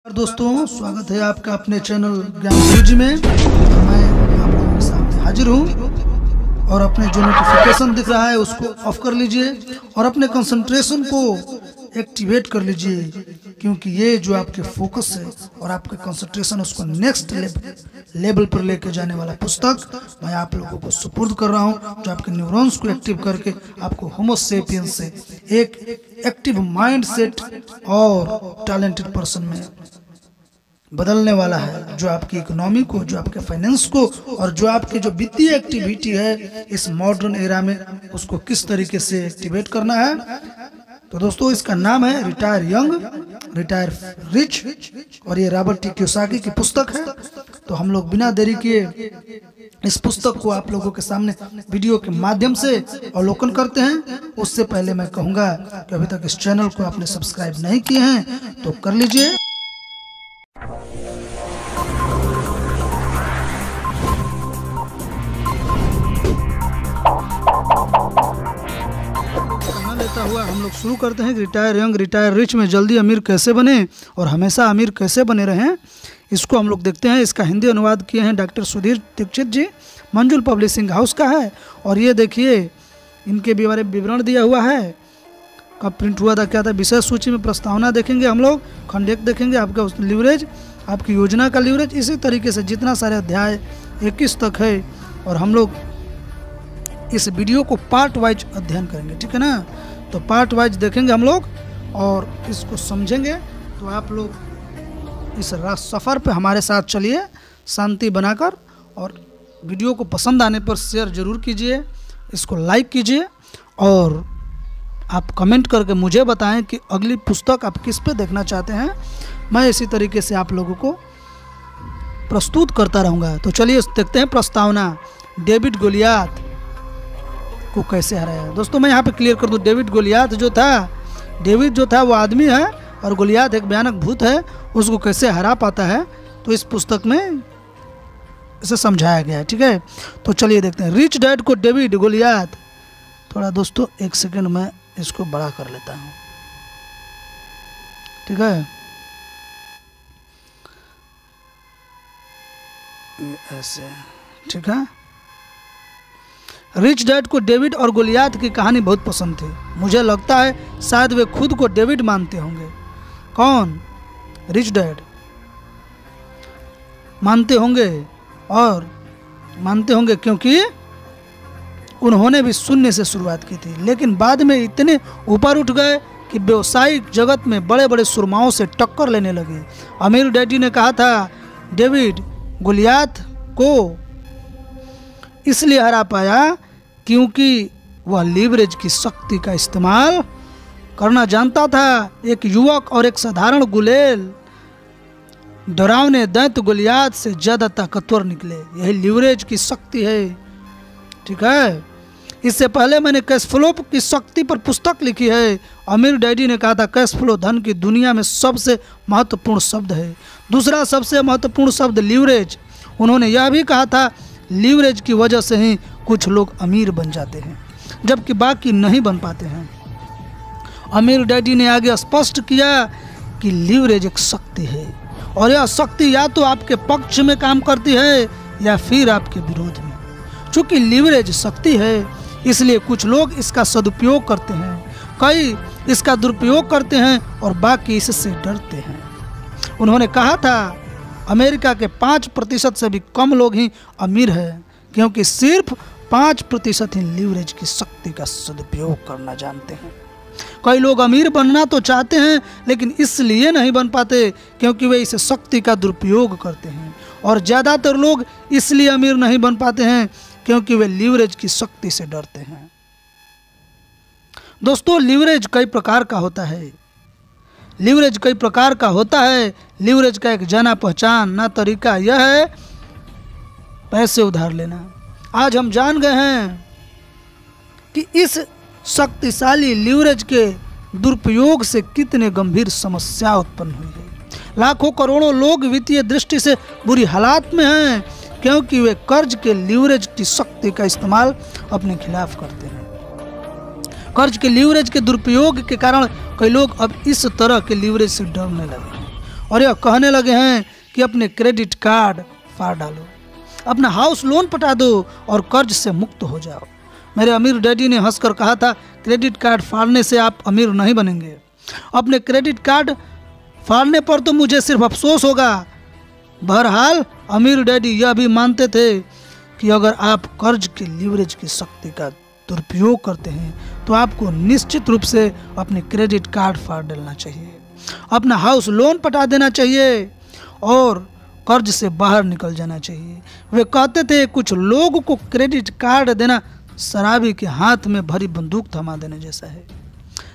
दोस्तों, स्वागत है आपका अपने चैनल ज्ञान गुरुजी में। मैं आप लोगों के सामने हाजिर हूँ और अपने जो नोटिफिकेशन दिख रहा है उसको ऑफ कर लीजिए और अपने कंसंट्रेशन को एक्टिवेट कर लीजिए, क्योंकि ये जो आपके फोकस है और आपके कंसंट्रेशन उसको नेक्स्ट लेवल पर लेके जाने वाला पुस्तक मैं आप लोगों को सुपुर्द कर रहा हूँ, जो आपके न्यूरॉन्स को एक्टिव करके आपको होमो सेपियंस से एक एक्टिव माइंड सेट और टैलेंटेड पर्सन में बदलने वाला है, जो आपकी इकोनॉमी को, जो आपके फाइनेंस को और जो आपकी जो वित्तीय एक्टिविटी है इस मॉडर्न एरा में उसको किस तरीके से एक्टिवेट करना है। तो दोस्तों, इसका नाम है रिटायर यंग रिटायर रिच और ये रॉबर्ट टी कियोसाकी की पुस्तक है। तो हम लोग बिना देरी किए इस पुस्तक को आप लोगों के सामने वीडियो के माध्यम से अवलोकन करते हैं। उससे पहले मैं कहूँगा कि अभी तक इस चैनल को आपने सब्सक्राइब नहीं किए हैं तो कर लीजिए। लेता हुआ हम लोग शुरू करते हैं। रिटायर यंग रिटायर रिच में जल्दी अमीर कैसे बने और हमेशा अमीर कैसे बने रहें, इसको हम लोग देखते हैं। इसका हिंदी अनुवाद किए हैं डॉक्टर सुधीर दीक्षित जी, मंजुल पब्लिशिंग हाउस का है। और ये देखिए इनके बारे में विवरण दिया हुआ है, कब प्रिंट हुआ था, क्या था। विषय सूची में प्रस्तावना देखेंगे हम लोग, खंड 1 देखेंगे, आपका लीवरेज, आपकी योजना का लीवरेज, इसी तरीके से जितना सारे अध्याय 21 तक है। और हम लोग इस वीडियो को पार्ट वाइज अध्ययन करेंगे, ठीक है ना। तो पार्ट वाइज देखेंगे हम लोग और इसको समझेंगे। तो आप लोग इस सफ़र पे हमारे साथ चलिए शांति बनाकर, और वीडियो को पसंद आने पर शेयर ज़रूर कीजिए, इसको लाइक कीजिए और आप कमेंट करके मुझे बताएं कि अगली पुस्तक आप किस पे देखना चाहते हैं। मैं इसी तरीके से आप लोगों को प्रस्तुत करता रहूँगा। तो चलिए देखते हैं प्रस्तावना। डेविड गोलियाथ को कैसे हराया। दोस्तों, मैं यहाँ पे क्लियर कर दूँ, डेविड गोलियाथ जो था, डेविड जो था वो आदमी है और गोलियाथ एक भयानक भूत है, उसको कैसे हरा पाता है तो इस पुस्तक में इसे समझाया गया है, ठीक है। तो चलिए देखते हैं। रिच डैड को डेविड गोलियाथ, थोड़ा दोस्तों एक सेकंड में इसको बड़ा कर लेता हूँ, ठीक है। ऐसे, ठीक है। रिच डैड को डेविड और गोलियाथ की कहानी बहुत पसंद थी। मुझे लगता है शायद वे खुद को डेविड मानते होंगे। कौन? रिच डैड मानते होंगे, और मानते होंगे क्योंकि उन्होंने भी शून्य से शुरुआत की थी, लेकिन बाद में इतने ऊपर उठ गए कि व्यवसायिक जगत में बड़े बड़े सुरमाओं से टक्कर लेने लगे। अमीर डैडी ने कहा था डेविड गोलियाथ को इसलिए हरा पाया क्योंकि वह लीवरेज की शक्ति का इस्तेमाल करना जानता था। एक युवक और एक साधारण गुलेल डरावने दैत्य गोलियाथ से ज़्यादा ताकतवर निकले। यही लीवरेज की शक्ति है, ठीक है। इससे पहले मैंने कैश फ्लो की शक्ति पर पुस्तक लिखी है। अमीर डैडी ने कहा था कैश फ्लो धन की दुनिया में सबसे महत्वपूर्ण शब्द है। दूसरा सबसे महत्वपूर्ण शब्द लीवरेज। उन्होंने यह भी कहा था लीवरेज की वजह से ही कुछ लोग अमीर बन जाते हैं जबकि बाकी नहीं बन पाते हैं। अमीर डैडी ने आगे स्पष्ट किया कि लीवरेज एक शक्ति है और यह शक्ति या तो आपके पक्ष में काम करती है या फिर आपके विरोध में। चूंकि लीवरेज शक्ति है इसलिए कुछ लोग इसका सदुपयोग करते हैं, कई इसका दुरुपयोग करते हैं और बाकी इससे डरते हैं। उन्होंने कहा था अमेरिका के 5% से भी कम लोग ही अमीर हैं, क्योंकि सिर्फ 5% ही लीवरेज की शक्ति का सदुपयोग करना जानते हैं। कई लोग अमीर बनना तो चाहते हैं लेकिन इसलिए नहीं बन पाते क्योंकि वे इस शक्ति का दुरुपयोग करते हैं, और ज़्यादातर लोग इसलिए अमीर नहीं बन पाते हैं क्योंकि वे लीवरेज की शक्ति से डरते हैं। दोस्तों, लीवरेज कई प्रकार का होता है। लीवरेज कई प्रकार का होता है। लीवरेज का एक जाना पहचाना तरीका यह है पैसे उधार लेना। आज हम जान गए हैं कि इस शक्तिशाली लीवरेज के दुरुपयोग से कितने गंभीर समस्या उत्पन्न हुई है। लाखों करोड़ों लोग वित्तीय दृष्टि से बुरी हालात में हैं क्योंकि वे कर्ज के लीवरेज की शक्ति का इस्तेमाल अपने खिलाफ करते हैं। कर्ज के लीवरेज के दुरुपयोग के कारण कई लोग अब इस तरह के लीवरेज से डरने लगे हैं और यह कहने लगे हैं कि अपने क्रेडिट कार्ड फाड़ डालो, अपना हाउस लोन पटा दो और कर्ज से मुक्त हो जाओ। मेरे अमीर डैडी ने हंसकर कहा था, क्रेडिट कार्ड फाड़ने से आप अमीर नहीं बनेंगे। अपने क्रेडिट कार्ड फाड़ने पर तो मुझे सिर्फ अफसोस होगा। बहरहाल अमीर डैडी यह भी मानते थे कि अगर आप कर्ज के लीवरेज की शक्ति का दुरुपयोग करते हैं तो आपको निश्चित रूप से अपने क्रेडिट कार्ड फाड़ डालना चाहिए, अपना हाउस लोन पटा देना चाहिए और कर्ज से बाहर निकल जाना चाहिए। वे कहते थे कुछ लोगों को क्रेडिट कार्ड देना शराबी के हाथ में भरी बंदूक थमा देने जैसा है।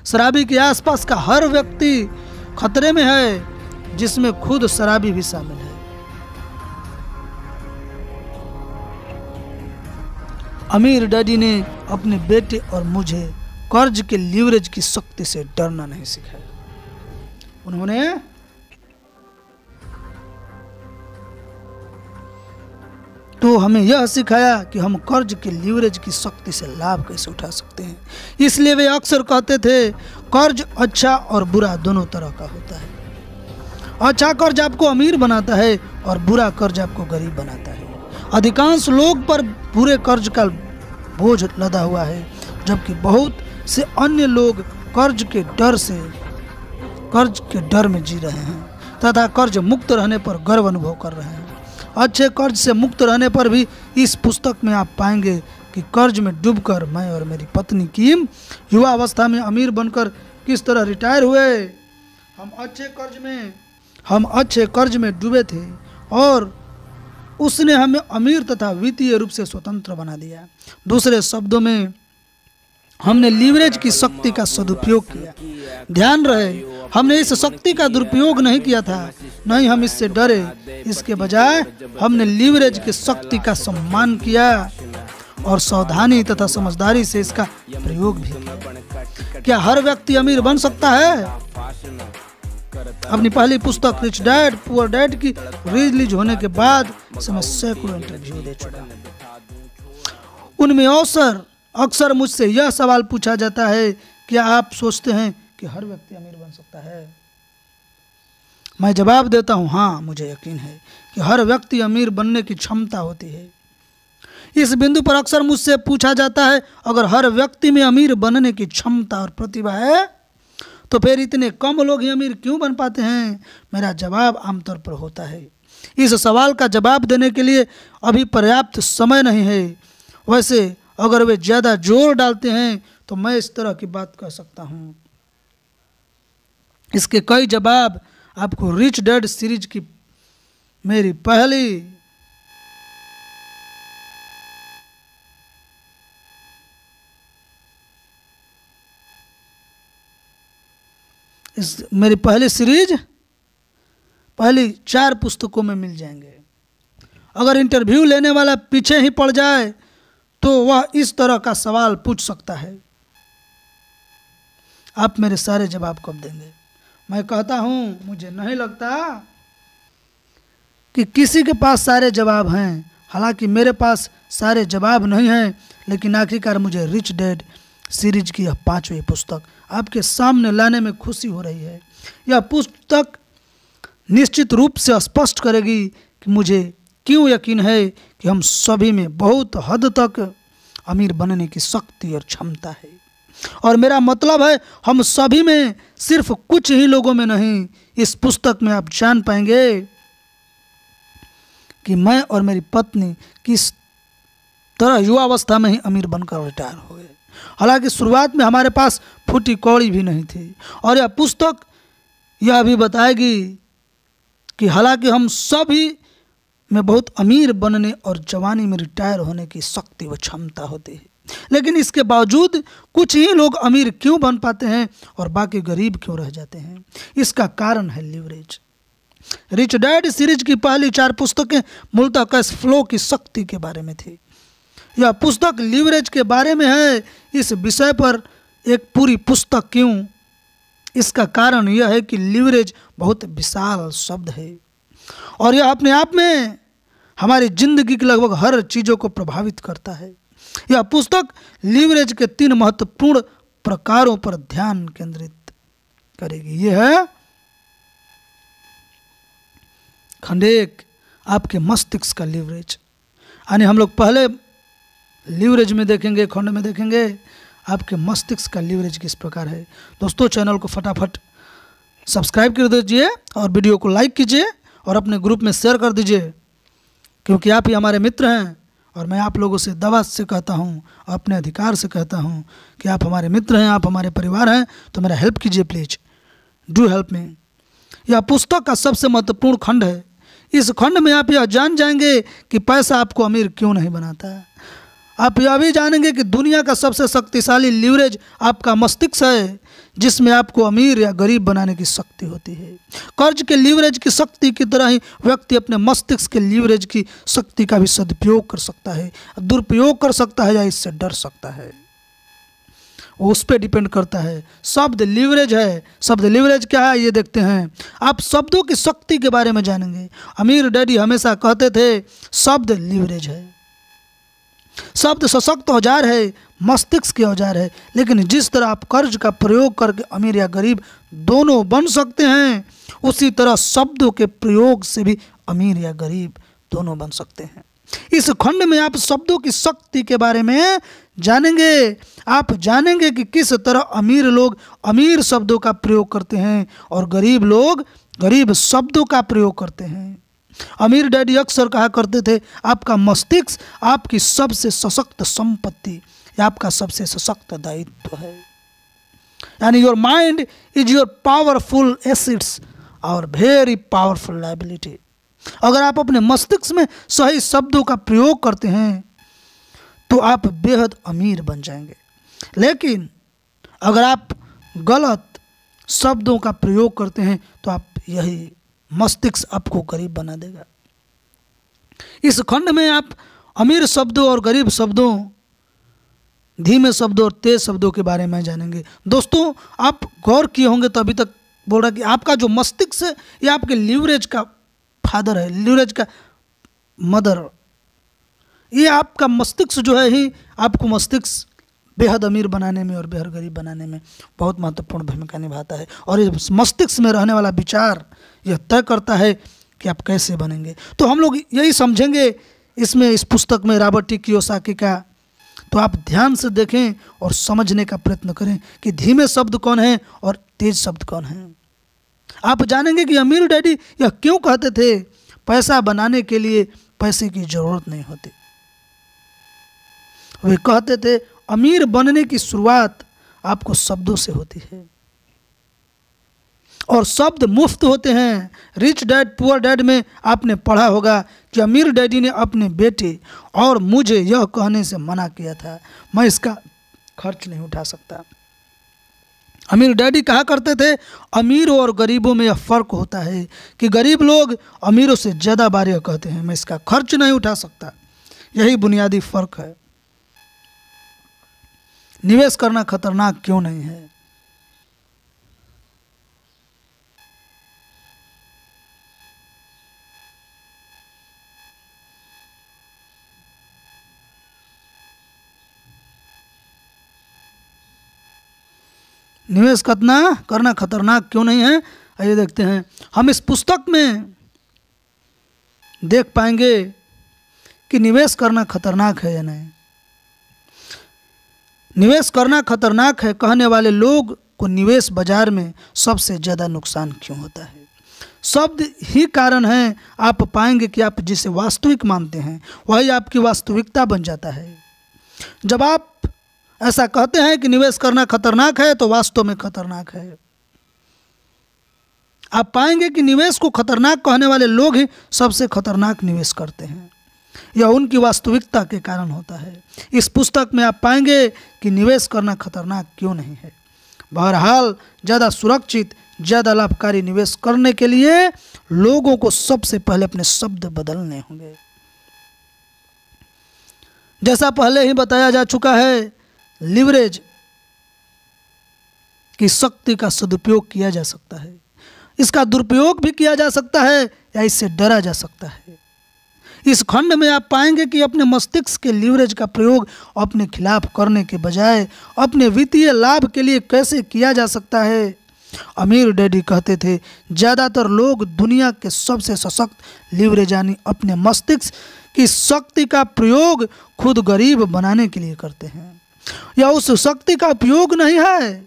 शराबी के आसपास का हर व्यक्ति खतरे में है, जिसमें खुद शराबी भी शामिल है। अमीर डैडी ने अपने बेटे और मुझे कर्ज के लीवरेज की शक्ति से डरना नहीं सिखाया। उन्होंने तो हमें यह सिखाया कि हम कर्ज के लीवरेज की शक्ति से लाभ कैसे उठा सकते हैं। इसलिए वे अक्सर कहते थे, कर्ज अच्छा और बुरा दोनों तरह का होता है। अच्छा कर्ज आपको अमीर बनाता है और बुरा कर्ज आपको गरीब बनाता है। अधिकांश लोग पर बुरे कर्ज का बोझ लदा हुआ है, जबकि बहुत से अन्य लोग कर्ज के डर में जी रहे हैं तथा कर्ज मुक्त रहने पर गर्व अनुभव कर रहे हैं। अच्छे कर्ज से मुक्त रहने पर भी इस पुस्तक में आप पाएंगे कि कर्ज में डूबकर मैं और मेरी पत्नी की युवा अवस्था में अमीर बनकर किस तरह रिटायर हुए। हम अच्छे कर्ज में डूबे थे और उसने हमें अमीर तथा वित्तीय रूप से स्वतंत्र बना दिया। दूसरे शब्दों में, हमने लीवरेज की शक्ति का सदुपयोग किया। ध्यान रहे, हमने इस शक्ति का दुरुपयोग नहीं किया था, नहीं हम इससे डरे। इसके बजाय हमने लीवरेज की शक्ति का सम्मान किया और सावधानी तथा समझदारी से इसका प्रयोग भी किया। क्या हर व्यक्ति अमीर बन सकता है? अपनी पहली पुस्तक रिच डैड पुअर डैड की रिलीज होने के बाद से मैं सैकड़ों इंटरव्यू दे चुका हूं। उनमें अक्सर मुझसे यह सवाल पूछा जाता है, क्या आप सोचते हैं कि हर व्यक्ति अमीर बन सकता है? मैं जवाब देता हूं, हाँ, मुझे यकीन है कि हर व्यक्ति अमीर बनने की क्षमता होती है। इस बिंदु पर अक्सर मुझसे पूछा जाता है, अगर हर व्यक्ति में अमीर बनने की क्षमता और प्रतिभा है तो फिर इतने कम लोग ही अमीर क्यों बन पाते हैं? मेरा जवाब आमतौर पर होता है, इस सवाल का जवाब देने के लिए अभी पर्याप्त समय नहीं है। वैसे अगर वे ज़्यादा जोर डालते हैं तो मैं इस तरह की बात कह सकता हूँ। इसके कई जवाब आपको रिच डैड सीरीज की मेरी पहली सीरीज पहली 4 पुस्तकों में मिल जाएंगे। अगर इंटरव्यू लेने वाला पीछे ही पड़ जाए तो वह इस तरह का सवाल पूछ सकता है, आप मेरे सारे जवाब कब देंगे? मैं कहता हूं, मुझे नहीं लगता कि किसी के पास सारे जवाब हैं। हालांकि मेरे पास सारे जवाब नहीं हैं, लेकिन आखिरकार मुझे रिच डैड सीरीज की यह 5वीं पुस्तक आपके सामने लाने में खुशी हो रही है। यह पुस्तक निश्चित रूप से स्पष्ट करेगी कि मुझे क्यों यकीन है कि हम सभी में बहुत हद तक अमीर बनने की शक्ति और क्षमता है। और मेरा मतलब है, हम सभी में, सिर्फ कुछ ही लोगों में नहीं। इस पुस्तक में आप जान पाएंगे कि मैं और मेरी पत्नी किस तरह युवावस्था में ही अमीर बनकर रिटायर हो गए। हालांकि शुरुआत में हमारे पास फूटी कौड़ी भी नहीं थी। और यह पुस्तक यह भी बताएगी कि हालांकि हम सभी में बहुत अमीर बनने और जवानी में रिटायर होने की शक्ति व क्षमता होती है, लेकिन इसके बावजूद कुछ ही लोग अमीर क्यों बन पाते हैं और बाकी गरीब क्यों रह जाते हैं? इसका कारण है लीवरेज। रिच डैड सीरीज की पहली 4 पुस्तकें मूलतः कैश फ्लो की शक्ति के बारे में थी। यह पुस्तक लीवरेज के बारे में है। इस विषय पर एक पूरी पुस्तक क्यों? इसका कारण यह है कि लीवरेज बहुत विशाल शब्द है और यह अपने आप में हमारी जिंदगी की लगभग हर चीज़ों को प्रभावित करता है। यह पुस्तक लीवरेज के 3 महत्वपूर्ण प्रकारों पर ध्यान केंद्रित करेगी। यह है खंड 1 आपके मस्तिष्क का लीवरेज, यानी हम लोग पहले लीवरेज में देखेंगे, खंड में देखेंगे आपके मस्तिष्क का लीवरेज किस प्रकार है। दोस्तों चैनल को फटाफट सब्सक्राइब कर दीजिए और वीडियो को लाइक कीजिए और अपने ग्रुप में शेयर कर दीजिए, क्योंकि आप ही हमारे मित्र हैं और मैं आप लोगों से दवा से कहता हूँ, अपने अधिकार से कहता हूँ कि आप हमारे मित्र हैं, आप हमारे परिवार हैं, तो मेरा हेल्प कीजिए प्लीज़, डू हेल्प मी। यह पुस्तक का सबसे महत्वपूर्ण खंड है। इस खंड में आप यह जान जाएंगे कि पैसा आपको अमीर क्यों नहीं बनाता। आप यह भी जानेंगे कि दुनिया का सबसे शक्तिशाली लीवरेज आपका मस्तिष्क है, जिसमें आपको अमीर या गरीब बनाने की शक्ति होती है। कर्ज के लीवरेज की शक्ति की तरह ही व्यक्ति अपने मस्तिष्क के लीवरेज की शक्ति का भी सदुपयोग कर सकता है, दुरुपयोग कर सकता है या इससे डर सकता है, वो उस पर डिपेंड करता है। शब्द लीवरेज है। शब्द लीवरेज क्या है ये देखते हैं। आप शब्दों की शक्ति के बारे में जानेंगे। अमीर डैडी हमेशा कहते थे शब्द लीवरेज है। शब्द सशक्त औजार है, मस्तिष्क के औजार है, लेकिन जिस तरह आप कर्ज का प्रयोग करके अमीर या गरीब दोनों बन सकते हैं, उसी तरह शब्दों के प्रयोग से भी अमीर या गरीब दोनों बन सकते हैं। इस खंड में आप शब्दों की शक्ति के बारे में जानेंगे। आप जानेंगे कि किस तरह अमीर लोग अमीर शब्दों का प्रयोग करते हैं और गरीब लोग गरीब शब्दों का प्रयोग करते हैं। अमीर डैडी अक्सर कहा करते थे आपका मस्तिष्क आपकी सबसे सशक्त संपत्ति या आपका सबसे सशक्त दायित्व है, यानी your mind is your powerful assets और वेरी पावरफुल लायबिलिटी। अगर आप अपने मस्तिष्क में सही शब्दों का प्रयोग करते हैं तो आप बेहद अमीर बन जाएंगे, लेकिन अगर आप गलत शब्दों का प्रयोग करते हैं तो आप यही मस्तिष्क आपको गरीब बना देगा। इस खंड में आप अमीर शब्दों और गरीब शब्दों, धीमे शब्दों और तेज शब्दों के बारे में जानेंगे। दोस्तों आप गौर किए होंगे तो अभी तक बोल रहा कि आपका जो मस्तिष्क है ये आपके लीवरेज का फादर है, लीवरेज का मदर। ये आपका मस्तिष्क जो है ही आपको मस्तिष्क बेहद अमीर बनाने में और बेहद गरीब बनाने में बहुत महत्वपूर्ण भूमिका निभाता है। और इस मस्तिष्क में रहने वाला विचार यह तय करता है कि आप कैसे बनेंगे। तो हम लोग यही समझेंगे इसमें, इस पुस्तक में रॉबर्ट टी कियोसाकी का। तो आप ध्यान से देखें और समझने का प्रयत्न करें कि धीमे शब्द कौन है और तेज शब्द कौन है। आप जानेंगे कि अमीर डैडी यह क्यों कहते थे पैसा बनाने के लिए पैसे की जरूरत नहीं होती। वे कहते थे अमीर बनने की शुरुआत आपको शब्दों से होती है और शब्द मुफ्त होते हैं। रिच डैड पुअर डैड में आपने पढ़ा होगा कि अमीर डैडी ने अपने बेटे और मुझे यह कहने से मना किया था मैं इसका खर्च नहीं उठा सकता। अमीर डैडी कहा करते थे अमीरों और गरीबों में यह फ़र्क होता है कि गरीब लोग अमीरों से ज़्यादा बार यह कहते हैं मैं इसका खर्च नहीं उठा सकता। यही बुनियादी फ़र्क है। निवेश करना खतरनाक क्यों नहीं है? निवेश करना खतरनाक क्यों नहीं है, आइए देखते हैं। हम इस पुस्तक में देख पाएंगे कि निवेश करना खतरनाक है या नहीं। निवेश करना खतरनाक है कहने वाले लोग को निवेश बाजार में सबसे ज़्यादा नुकसान क्यों होता है? शब्द ही कारण है। आप पाएंगे कि आप जिसे वास्तविक मानते हैं वही आपकी वास्तविकता बन जाता है। जब आप ऐसा कहते हैं कि निवेश करना खतरनाक है तो वास्तव में खतरनाक है। आप पाएंगे कि निवेश को खतरनाक कहने वाले लोग ही सबसे खतरनाक निवेश करते हैं। यह उनकी वास्तविकता के कारण होता है। इस पुस्तक में आप पाएंगे कि निवेश करना खतरनाक क्यों नहीं है। बहरहाल ज़्यादा सुरक्षित, ज़्यादा लाभकारी निवेश करने के लिए लोगों को सबसे पहले अपने शब्द बदलने होंगे। जैसा पहले ही बताया जा चुका है, लिवरेज की शक्ति का सदुपयोग किया जा सकता है, इसका दुरुपयोग भी किया जा सकता है या इससे डरा जा सकता है। इस खंड में आप पाएंगे कि अपने मस्तिष्क के लीवरेज का प्रयोग अपने खिलाफ करने के बजाय अपने वित्तीय लाभ के लिए कैसे किया जा सकता है। अमीर डैडी कहते थे, ज़्यादातर लोग दुनिया के सबसे सशक्त लीवरेज यानी अपने मस्तिष्क की शक्ति का प्रयोग खुद गरीब बनाने के लिए करते हैं। यह उस शक्ति का उपयोग नहीं है,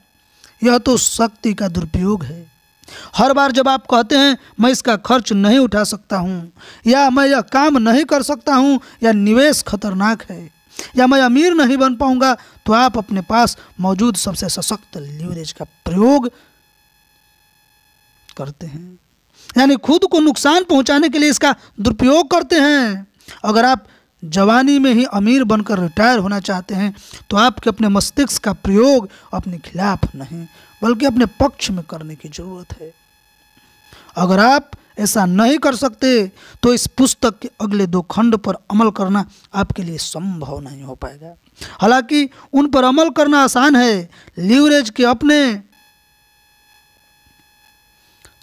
यह तो शक्ति का दुरुपयोग है। हर बार जब आप कहते हैं मैं इसका खर्च नहीं उठा सकता हूँ, या मैं यह काम नहीं कर सकता हूँ, या निवेश खतरनाक है, या मैं अमीर नहीं बन पाऊंगा, तो आप अपने पास मौजूद सबसे सशक्त लीवरेज का प्रयोग करते हैं, यानी खुद को नुकसान पहुंचाने के लिए इसका दुरुपयोग करते हैं। अगर आप जवानी में ही अमीर बनकर रिटायर होना चाहते हैं तो आपके अपने मस्तिष्क का प्रयोग अपने खिलाफ नहीं बल्कि अपने पक्ष में करने की जरूरत है। अगर आप ऐसा नहीं कर सकते तो इस पुस्तक के अगले 2 खंड पर अमल करना आपके लिए संभव नहीं हो पाएगा। हालांकि उन पर अमल करना आसान है। लीवरेज के अपने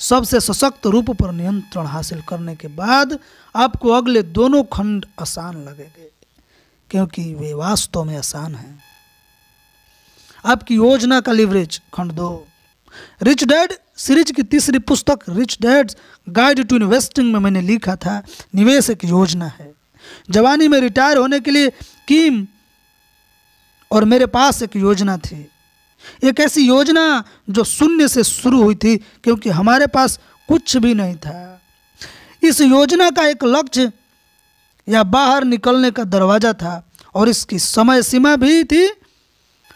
सबसे सशक्त रूप पर नियंत्रण हासिल करने के बाद आपको अगले दोनों खंड आसान लगेंगे, क्योंकि वे वास्तव में आसान हैं। आपकी योजना का लीवरेज खंड 2। रिच डैड सीरीज की तीसरी पुस्तक Rich Dad's Guide to Investing में मैंने लिखा था, निवेश एक योजना है। जवानी में रिटायर होने के लिए किम और मेरे पास एक योजना थी, एक ऐसी योजना जो शून्य से शुरू हुई थी, क्योंकि हमारे पास कुछ भी नहीं था। इस योजना का एक लक्ष्य या बाहर निकलने का दरवाज़ा था और इसकी समय सीमा भी थी।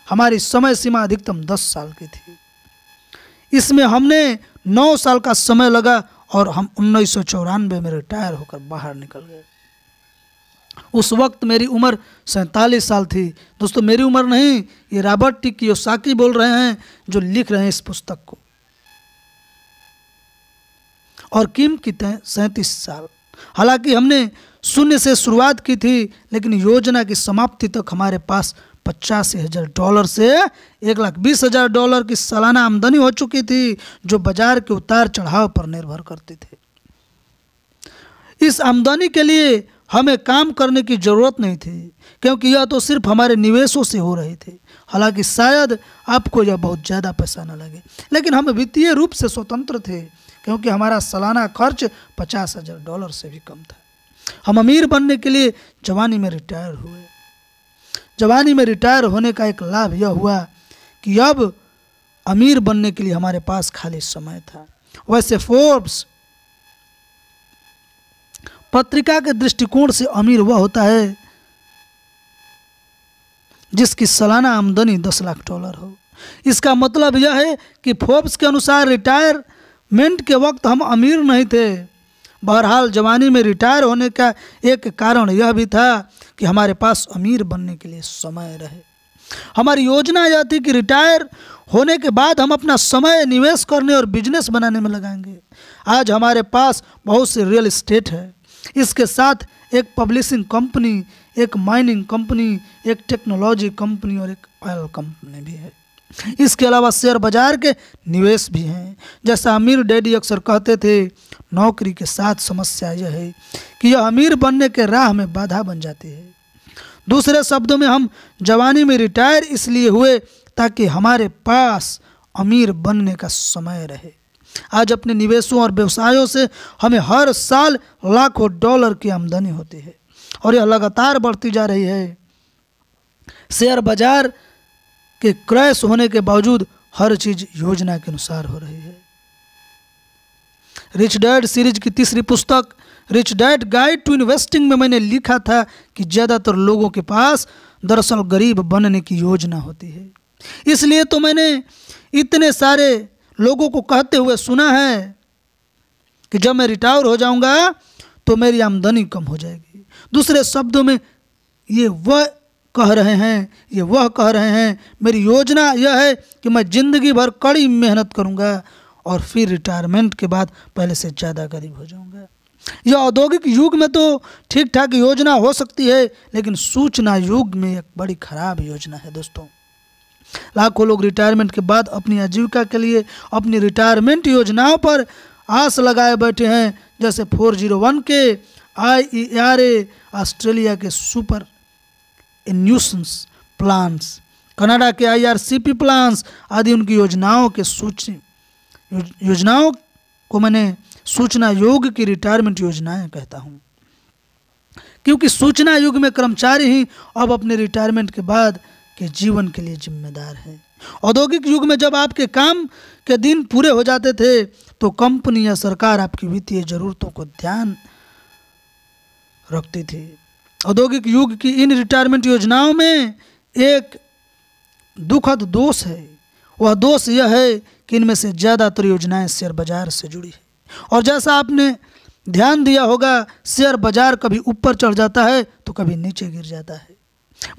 हमारी समय सीमा अधिकतम 10 साल की थी। इसमें हमने 9 साल का समय लगा और हम 1994 में रिटायर होकर बाहर निकल गए। उस वक्त मेरी उम्र 47 साल थी। दोस्तों, मेरी उम्र नहीं, ये रॉबर्ट टी कियोसाकी बोल रहे हैं जो लिख रहे हैं इस पुस्तक को। और किम की 37 साल। हालांकि हमने शून्य से शुरुआत की थी, लेकिन योजना की समाप्ति तक हमारे पास $85,000 से $1,20,000 की सालाना आमदनी हो चुकी थी, जो बाजार के उतार चढ़ाव पर निर्भर करती थी। इस आमदनी के लिए हमें काम करने की ज़रूरत नहीं थी, क्योंकि यह तो सिर्फ हमारे निवेशों से हो रही थी। हालांकि शायद आपको यह बहुत ज़्यादा पैसा न लगे, लेकिन हम वित्तीय रूप से स्वतंत्र थे, क्योंकि हमारा सालाना खर्च $50,000 से भी कम था। हम अमीर बनने के लिए जवानी में रिटायर हुए। जवानी में रिटायर होने का एक लाभ यह हुआ कि अब अमीर बनने के लिए हमारे पास खाली समय था। वैसे फोर्ब्स पत्रिका के दृष्टिकोण से अमीर वह होता है जिसकी सालाना आमदनी $10,00,000 हो। इसका मतलब यह है कि फोर्ब्स के अनुसार रिटायरमेंट के वक्त हम अमीर नहीं थे। बहरहाल जवानी में रिटायर होने का एक कारण यह भी था कि हमारे पास अमीर बनने के लिए समय रहे। हमारी योजना यह थी कि रिटायर होने के बाद हम अपना समय निवेश करने और बिजनेस बनाने में लगाएंगे। आज हमारे पास बहुत से रियल एस्टेट है, इसके साथ एक पब्लिशिंग कंपनी, एक माइनिंग कंपनी, एक टेक्नोलॉजी कंपनी और एक ऑयल कंपनी भी है। इसके अलावा शेयर बाजार के निवेश भी हैं। जैसा अमीर डैडी अक्सर कहते थे, नौकरी के साथ समस्या यह है कि यह अमीर बनने के राह में बाधा बन जाती है। दूसरे शब्दों में, हम जवानी में रिटायर इसलिए हुए ताकि हमारे पास अमीर बनने का समय रहे। आज अपने निवेशों और व्यवसायों से हमें हर साल लाखों डॉलर की आमदनी होती है और यह लगातार बढ़ती जा रही है। शेयर बाजार के क्रैश होने के बावजूद हर चीज योजना के अनुसार हो रही है। रिच डैड सीरीज की तीसरी पुस्तक Rich Dad Guide to Investing में मैंने लिखा था कि ज़्यादातर लोगों के पास दरअसल गरीब बनने की योजना होती है। इसलिए तो मैंने इतने सारे लोगों को कहते हुए सुना है कि जब मैं रिटायर हो जाऊंगा तो मेरी आमदनी कम हो जाएगी। दूसरे शब्दों में, ये वह कह रहे हैं, मेरी योजना यह है कि मैं ज़िंदगी भर कड़ी मेहनत करूंगा और फिर रिटायरमेंट के बाद पहले से ज़्यादा गरीब हो जाऊंगा। यह औद्योगिक युग में तो ठीक ठाक योजना हो सकती है, लेकिन सूचना युग में एक बड़ी खराब योजना है। दोस्तों, लाखों लोग रिटायरमेंट के बाद अपनी आजीविका के लिए अपनी रिटायरमेंट योजनाओं पर आस लगाए बैठे हैं, जैसे 401 के, IERA, ऑस्ट्रेलिया के सुपर एन्यूशंस प्लान्स, कनाडा के IRCP प्लान्स आदि उनकी योजनाओं के सूची योजनाओं को मैंने सूचना युग की रिटायरमेंट योजनाएं कहता हूँ, क्योंकि सूचना युग में कर्मचारी ही अब अपने रिटायरमेंट के बाद के जीवन के लिए जिम्मेदार है। औद्योगिक युग में जब आपके काम के दिन पूरे हो जाते थे तो कंपनी या सरकार आपकी वित्तीय जरूरतों को ध्यान रखती थी। औद्योगिक युग की इन रिटायरमेंट योजनाओं में एक दुखद दोष है। वह दोष यह है कि इनमें से ज़्यादातर योजनाएं शेयर बाजार से जुड़ी है, और जैसा आपने ध्यान दिया होगा, शेयर बाजार कभी ऊपर चढ़ जाता है तो कभी नीचे गिर जाता है।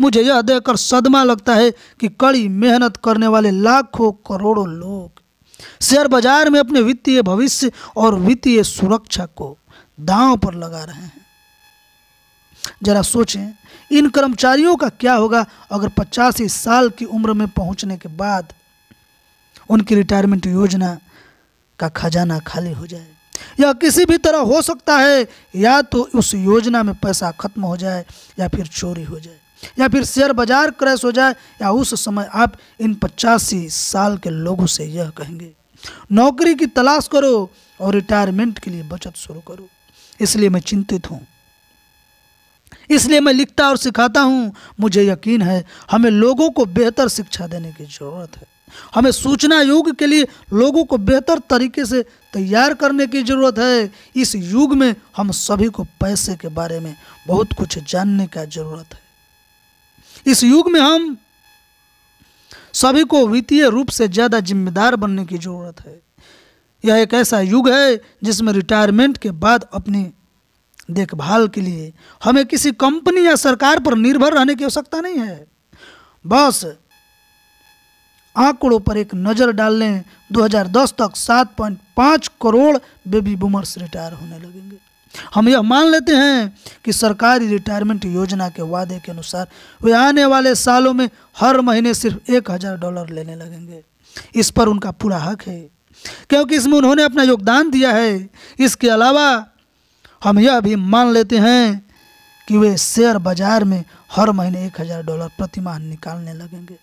मुझे यह देखकर सदमा लगता है कि कड़ी मेहनत करने वाले लाखों करोड़ों लोग शेयर बाजार में अपने वित्तीय भविष्य और वित्तीय सुरक्षा को दांव पर लगा रहे हैं। जरा सोचें, इन कर्मचारियों का क्या होगा अगर 85 साल की उम्र में पहुंचने के बाद उनकी रिटायरमेंट योजना का खजाना खाली हो जाए। यह किसी भी तरह हो सकता है, या तो उस योजना में पैसा खत्म हो जाए, या फिर चोरी हो जाए, या फिर शेयर बाजार क्रैश हो जाए, या उस समय आप इन 85 साल के लोगों से यह कहेंगे, नौकरी की तलाश करो और रिटायरमेंट के लिए बचत शुरू करो। इसलिए मैं चिंतित हूँ, इसलिए मैं लिखता और सिखाता हूँ। मुझे यकीन है हमें लोगों को बेहतर शिक्षा देने की ज़रूरत है। हमें सूचना युग के लिए लोगों को बेहतर तरीके से तैयार करने की ज़रूरत है। इस युग में हम सभी को पैसे के बारे में बहुत कुछ जानने का ज़रूरत है। इस युग में हम सभी को वित्तीय रूप से ज़्यादा जिम्मेदार बनने की ज़रूरत है। यह एक ऐसा युग है जिसमें रिटायरमेंट के बाद अपनी देखभाल के लिए हमें किसी कंपनी या सरकार पर निर्भर रहने की आवश्यकता नहीं है। बस आंकड़ों पर एक नज़र डाल लें, 2010 तक 7.5 करोड़ बेबी बूमर्स रिटायर होने लगेंगे। हम यह मान लेते हैं कि सरकारी रिटायरमेंट योजना के वादे के अनुसार वे आने वाले सालों में हर महीने सिर्फ $1000 लेने लगेंगे। इस पर उनका पूरा हक है, क्योंकि इसमें उन्होंने अपना योगदान दिया है। इसके अलावा हम यह भी मान लेते हैं कि वे शेयर बाजार में हर महीने $1000 प्रति माह निकालने लगेंगे।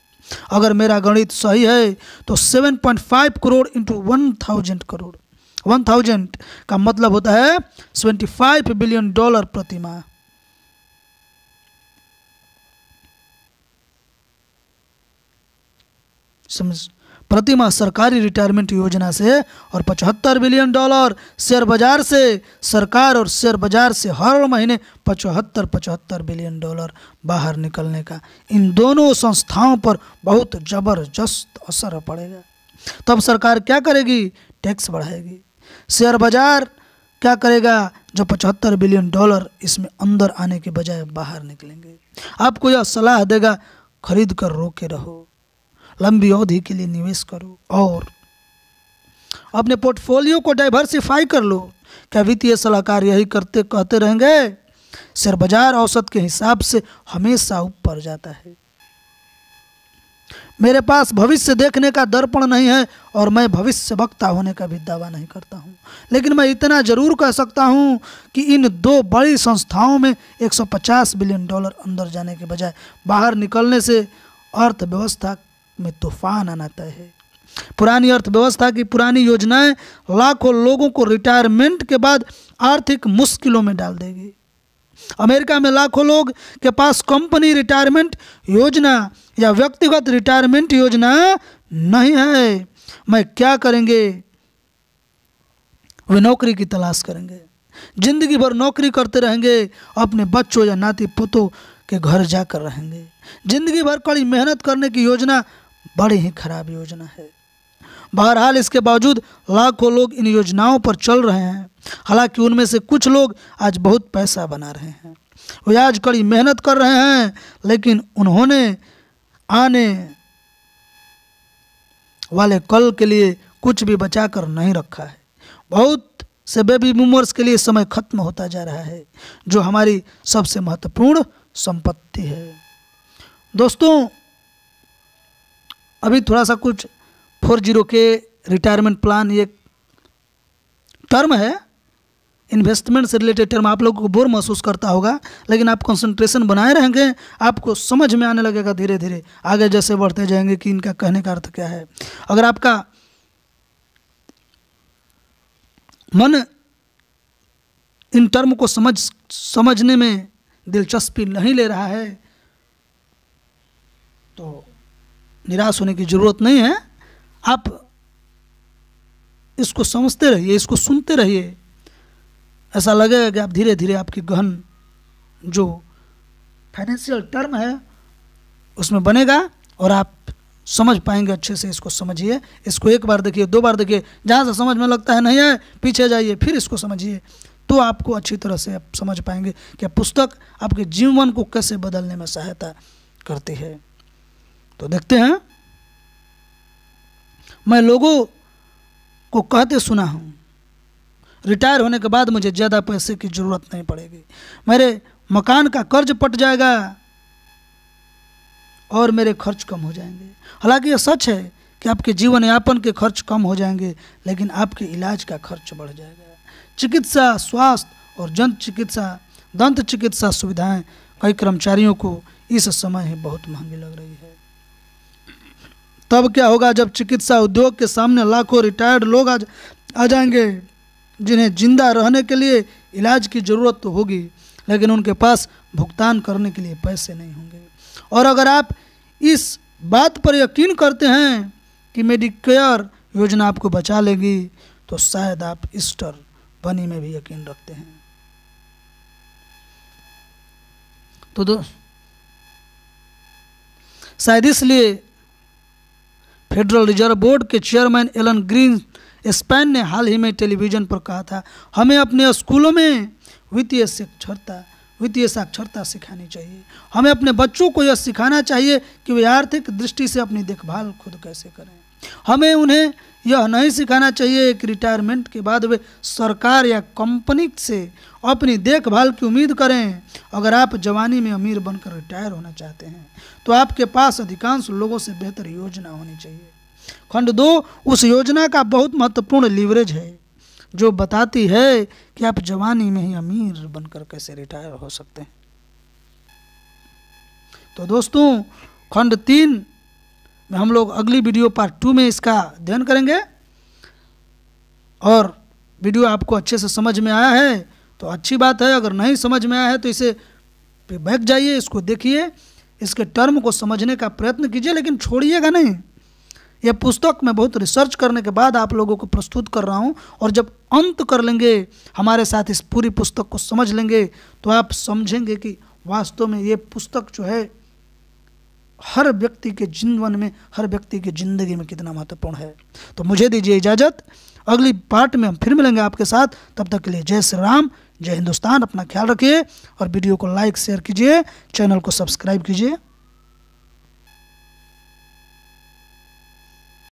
अगर मेरा गणित सही है तो 7.5 करोड़ इंटू 1000 करोड़, 1000 का मतलब होता है $25 बिलियन प्रति माह। समझ, प्रति माह सरकारी रिटायरमेंट योजना से और $75 बिलियन शेयर बाजार से। सरकार और शेयर बाजार से हर महीने 75 बिलियन बाहर निकलने का इन दोनों संस्थाओं पर बहुत ज़बरदस्त असर पड़ेगा। तब सरकार क्या करेगी? टैक्स बढ़ाएगी। शेयर बाजार क्या करेगा? जो $75 बिलियन इसमें अंदर आने के बजाय बाहर निकलेंगे। आपको यह सलाह देगा, खरीद कर रोके रहो, लंबी अवधि के लिए निवेश करो और अपने पोर्टफोलियो को डाइवर्सिफाई कर लो। क्या वित्तीय सलाहकार यही कहते रहेंगे? शेयर बाजार औसत के हिसाब से हमेशा ऊपर जाता है। मेरे पास भविष्य देखने का दर्पण नहीं है और मैं भविष्य वक्ता होने का भी दावा नहीं करता हूँ, लेकिन मैं इतना जरूर कह सकता हूँ कि इन दो बड़ी संस्थाओं में $150 बिलियन अंदर जाने के बजाय बाहर निकलने से अर्थव्यवस्था में तूफान आना तय है। पुरानी अर्थव्यवस्था की पुरानी योजनाएं लाखों लोगों को रिटायरमेंट के बाद आर्थिक मुश्किलों में डाल देगी। अमेरिका में लाखों लोग के पास कंपनी रिटायरमेंट योजना या व्यक्तिगत रिटायरमेंट योजना नहीं है। मैं क्या करेंगे? वे नौकरी की तलाश करेंगे, जिंदगी भर नौकरी करते रहेंगे, अपने बच्चों या नाती पोतों के घर जाकर रहेंगे। जिंदगी भर कड़ी मेहनत करने की योजना बड़ी ही खराब योजना है। बहरहाल इसके बावजूद लाखों लोग इन योजनाओं पर चल रहे हैं। हालांकि उनमें से कुछ लोग आज बहुत पैसा बना रहे हैं, वे आज कड़ी मेहनत कर रहे हैं, लेकिन उन्होंने आने वाले कल के लिए कुछ भी बचा कर नहीं रखा है। बहुत से बेबी बूमर्स के लिए समय खत्म होता जा रहा है, जो हमारी सबसे महत्वपूर्ण संपत्ति है। दोस्तों, अभी थोड़ा सा कुछ 40 के रिटायरमेंट प्लान, ये टर्म है, इन्वेस्टमेंट से रिलेटेड टर्म आप लोगों को बोर महसूस करता होगा, लेकिन आप कंसंट्रेशन बनाए रहेंगे, आपको समझ में आने लगेगा धीरे धीरे आगे जैसे बढ़ते जाएंगे कि इनका कहने का अर्थ क्या है। अगर आपका मन इन टर्म को समझने में दिलचस्पी नहीं ले रहा है तो निराश होने की ज़रूरत नहीं है। आप इसको समझते रहिए, इसको सुनते रहिए। ऐसा लगेगा कि आप धीरे धीरे आपकी गहन जो फाइनेंशियल टर्म है उसमें बनेगा और आप समझ पाएंगे अच्छे से। इसको समझिए, इसको एक बार देखिए, 2 बार देखिए, जहाँ से समझ में लगता है नहीं है पीछे जाइए, फिर इसको समझिए, तो आपको अच्छी तरह से आप समझ पाएंगे कि पुस्तक आपके जीवन को कैसे बदलने में सहायता करती है। तो देखते हैं, मैं लोगों को कहते सुना हूँ रिटायर होने के बाद मुझे ज़्यादा पैसे की ज़रूरत नहीं पड़ेगी, मेरे मकान का कर्ज पट जाएगा और मेरे खर्च कम हो जाएंगे। हालांकि यह सच है कि आपके जीवन यापन के खर्च कम हो जाएंगे, लेकिन आपके इलाज का खर्च बढ़ जाएगा। चिकित्सा, स्वास्थ्य और दंत चिकित्सा सुविधाएं कई कर्मचारियों को इस समय ही बहुत महंगी लग रही है। तब क्या होगा जब चिकित्सा उद्योग के सामने लाखों रिटायर्ड लोग आ जाएंगे जिन्हें जिंदा रहने के लिए इलाज की ज़रूरत तो होगी, लेकिन उनके पास भुगतान करने के लिए पैसे नहीं होंगे। और अगर आप इस बात पर यकीन करते हैं कि मेडिकेयर योजना आपको बचा लेगी, तो शायद आप ईस्टर बनी में भी यकीन रखते हैं। तो शायद इसलिए फेडरल रिजर्व बोर्ड के चेयरमैन एलन ग्रीनस्पैन ने हाल ही में टेलीविज़न पर कहा था, हमें अपने स्कूलों में वित्तीय साक्षरता सिखानी चाहिए। हमें अपने बच्चों को यह सिखाना चाहिए कि वे आर्थिक दृष्टि से अपनी देखभाल खुद कैसे करें। हमें उन्हें यह नहीं सिखाना चाहिए कि रिटायरमेंट के बाद वे सरकार या कंपनी से अपनी देखभाल की उम्मीद करें। अगर आप जवानी में अमीर बनकर रिटायर होना चाहते हैं तो आपके पास अधिकांश लोगों से बेहतर योजना होनी चाहिए। खंड 2 उस योजना का बहुत महत्वपूर्ण लीवरेज है जो बताती है कि आप जवानी में ही अमीर बनकर कैसे रिटायर हो सकते हैं। तो दोस्तों, खंड 3 में हम लोग अगली वीडियो पार्ट 2 में इसका अध्ययन करेंगे। और वीडियो आपको अच्छे से समझ में आया है तो अच्छी बात है, अगर नहीं समझ में आया है तो इसे पे बैठ जाइए, इसको देखिए, इसके टर्म को समझने का प्रयत्न कीजिए, लेकिन छोड़िएगा नहीं। यह पुस्तक मैं बहुत रिसर्च करने के बाद आप लोगों को प्रस्तुत कर रहा हूं, और जब अंत कर लेंगे हमारे साथ इस पूरी पुस्तक को समझ लेंगे तो आप समझेंगे कि वास्तव में ये पुस्तक जो है हर व्यक्ति के जीवन में, हर व्यक्ति की ज़िंदगी में कितना महत्वपूर्ण है। तो मुझे दीजिए इजाज़त, अगली पार्ट में हम फिर मिलेंगे आपके साथ। तब तक के लिए जय श्री राम, जय हिंदुस्तान। अपना ख्याल रखिए और वीडियो को लाइक शेयर कीजिए, चैनल को सब्सक्राइब कीजिए।